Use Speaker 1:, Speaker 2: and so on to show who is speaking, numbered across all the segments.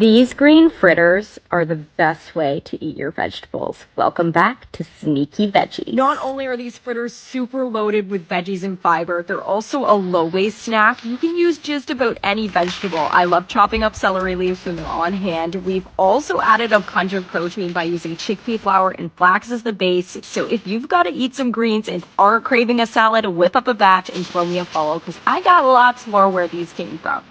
Speaker 1: These green fritters are the best way to eat your vegetables. Welcome back to Sneaky Veggies.
Speaker 2: Not only are these fritters super loaded with veggies and fiber, they're also a low-waste snack. You can use just about any vegetable. I love chopping up celery leaves when they're on hand. We've also added a bunch of protein by using chickpea flour and flax as the base. So if you've got to eat some greens and are craving a salad, whip up a batch and throw me a follow, because I got lots more where these came from.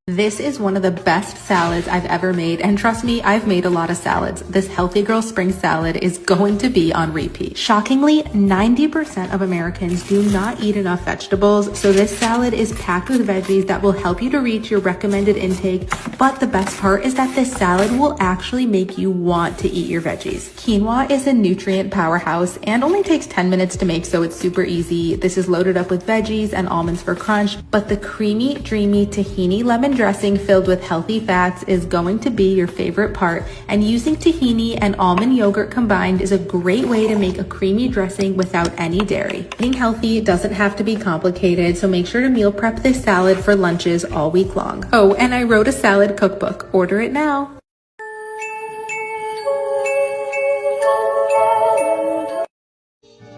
Speaker 3: This is one of the best salads I've ever made, and trust me, I've made a lot of salads. This Healthy Girl Spring Salad is going to be on repeat. Shockingly, 90% of Americans do not eat enough vegetables, so this salad is packed with veggies that will help you to reach your recommended intake, but the best part is that this salad will actually make you want to eat your veggies. Quinoa is a nutrient powerhouse and only takes 10 minutes to make, so it's super easy. This is loaded up with veggies and almonds for crunch, but the creamy, dreamy tahini lemon dressing filled with healthy fats is going to be your favorite part, and using tahini and almond yogurt combined is a great way to make a creamy dressing without any dairy. Eating healthy doesn't have to be complicated, so make sure to meal prep this salad for lunches all week long. Oh, and I wrote a salad cookbook. Order it now.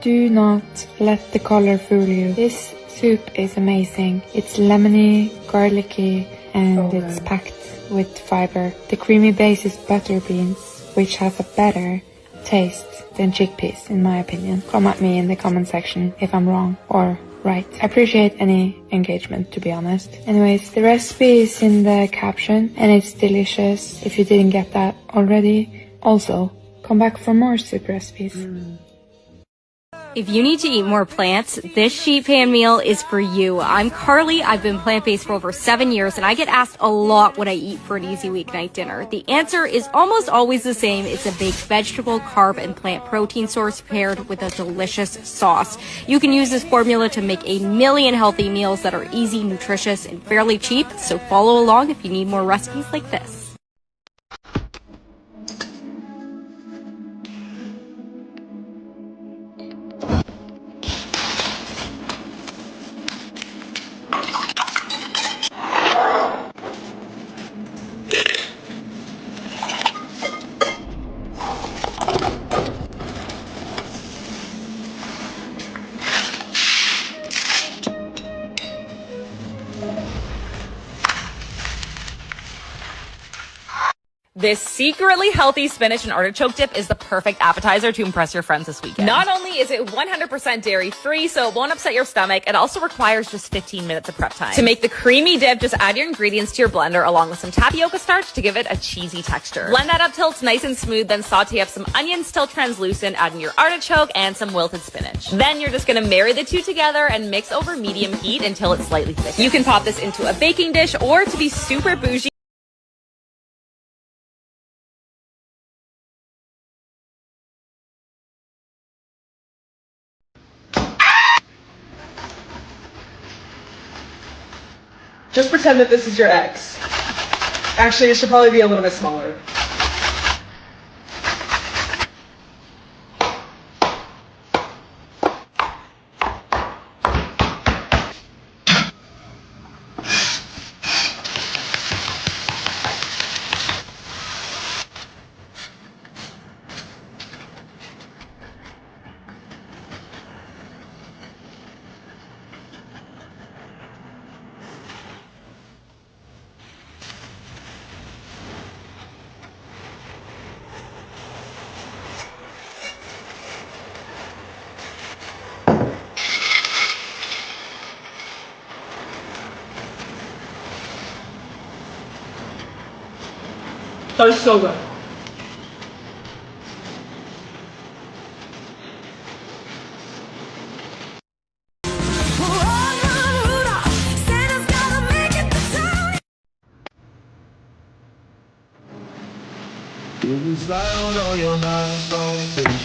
Speaker 4: Do not let the color fool you. This soup is amazing. It's lemony, garlicky, and it's packed with fiber. The creamy base is butter beans, which has a better taste than chickpeas, in my opinion. Come at me in the comment section if I'm wrong or right. I appreciate any engagement, to be honest. Anyways, the recipe is in the caption, and it's delicious if you didn't get that already. Also, come back for more soup recipes.
Speaker 5: If you need to eat more plants, this sheet pan meal is for you. I'm Carly. I've been plant-based for over 7 years, and I get asked a lot what I eat for an easy weeknight dinner. The answer is almost always the same. It's a baked vegetable, carb, and plant protein source paired with a delicious sauce. You can use this formula to make a million healthy meals that are easy, nutritious, and fairly cheap, so follow along if you need more recipes like this.
Speaker 6: This secretly healthy spinach and artichoke dip is the perfect appetizer to impress your friends this weekend. Not only is it 100% dairy-free, so it won't upset your stomach, it also requires just 15 minutes of prep time. To make the creamy dip, just add your ingredients to your blender along with some tapioca starch to give it a cheesy texture. Blend that up till it's nice and smooth, then saute up some onions till translucent, add in your artichoke and some wilted spinach. Then you're just gonna marry the two together and mix over medium heat until it's slightly thick. You can pop this into a baking dish, or to be super bougie,
Speaker 7: just pretend that this is your ex. Actually, it should probably be a little bit smaller. That is so good.
Speaker 8: You slide on your nice long bitch.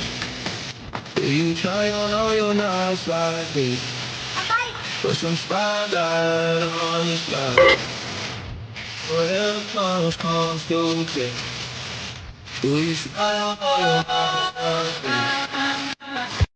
Speaker 8: You try on all your nice like bitch. Put some spotlight on your slide. Whatever comes through quick. Do you slide on all your nice like bitch?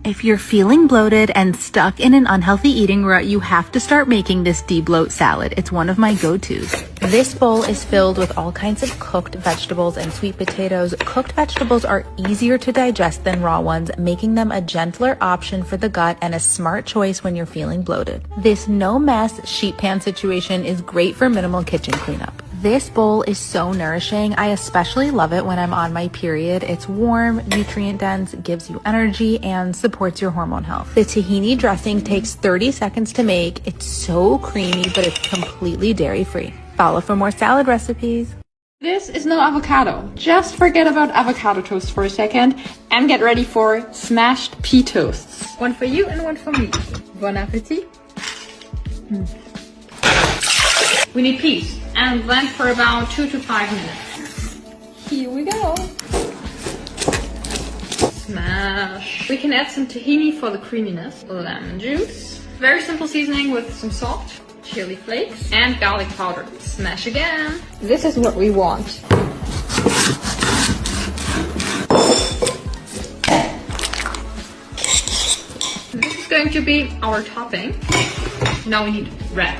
Speaker 3: If you're feeling bloated and stuck in an unhealthy eating rut, you have to start making this de-bloat salad. It's one of my go-tos. This bowl is filled with all kinds of cooked vegetables and sweet potatoes. Cooked vegetables are easier to digest than raw ones, making them a gentler option for the gut and a smart choice when you're feeling bloated. This no-mess sheet pan situation is great for minimal kitchen cleanup. This bowl is so nourishing. I especially love it when I'm on my period. It's warm, nutrient dense, gives you energy, and supports your hormone health. The tahini dressing takes 30 seconds to make. It's so creamy, but it's completely dairy-free. Follow for more salad recipes.
Speaker 9: This is no avocado. Just forget about avocado toast for a second and get ready for smashed pea toasts. One for you and one for me. Bon appetit. We need peas and blend for about 2 to 5 minutes. Here we go. Smash. We can add some tahini for the creaminess, lemon juice, very simple seasoning with some salt, chili flakes, and garlic powder. Smash again. This is what we want. This is going to be our topping. Now we need red.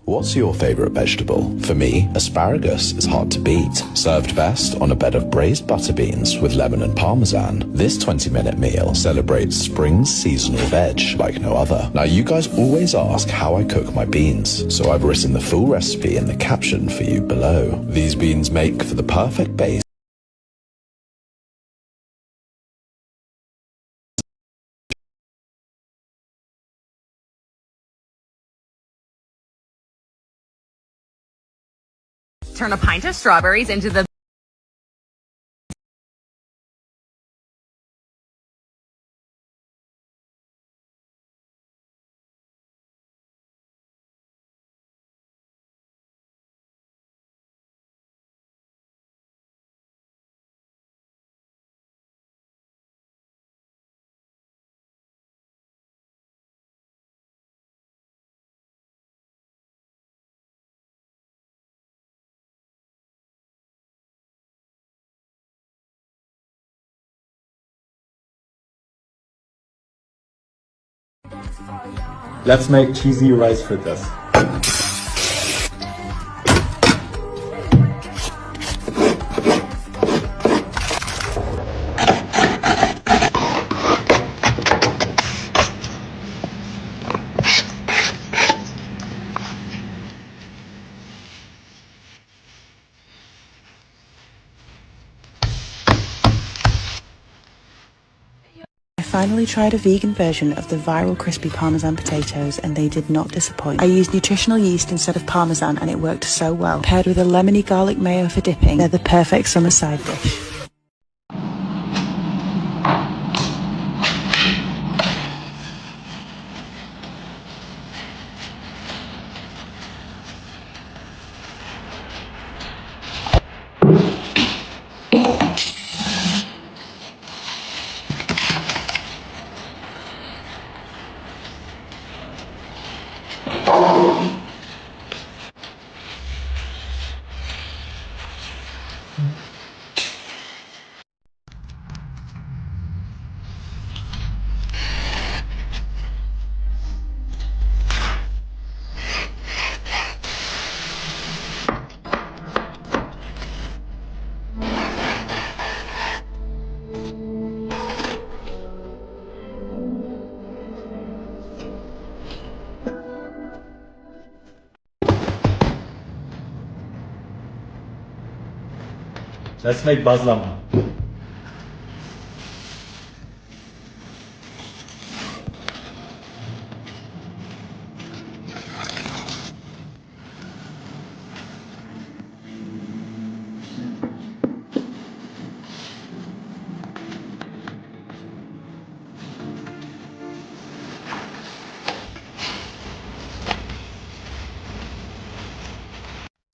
Speaker 10: What's your favourite vegetable? For me, asparagus is hard to beat. Served best on a bed of braised butter beans with lemon and parmesan. This 20-minute meal celebrates spring's seasonal veg like no other. Now you guys always ask how I cook my beans, so I've written the full recipe in the caption for you below. These beans make for the perfect base.
Speaker 6: Turn a pint of strawberries into the
Speaker 11: Let's make cheesy rice fritters.
Speaker 12: I finally tried a vegan version of the viral crispy parmesan potatoes and they did not disappoint. I used nutritional yeast instead of parmesan and it worked so well. Paired with a lemony garlic mayo for dipping, they're the perfect summer side dish.
Speaker 11: Let's make bazlama.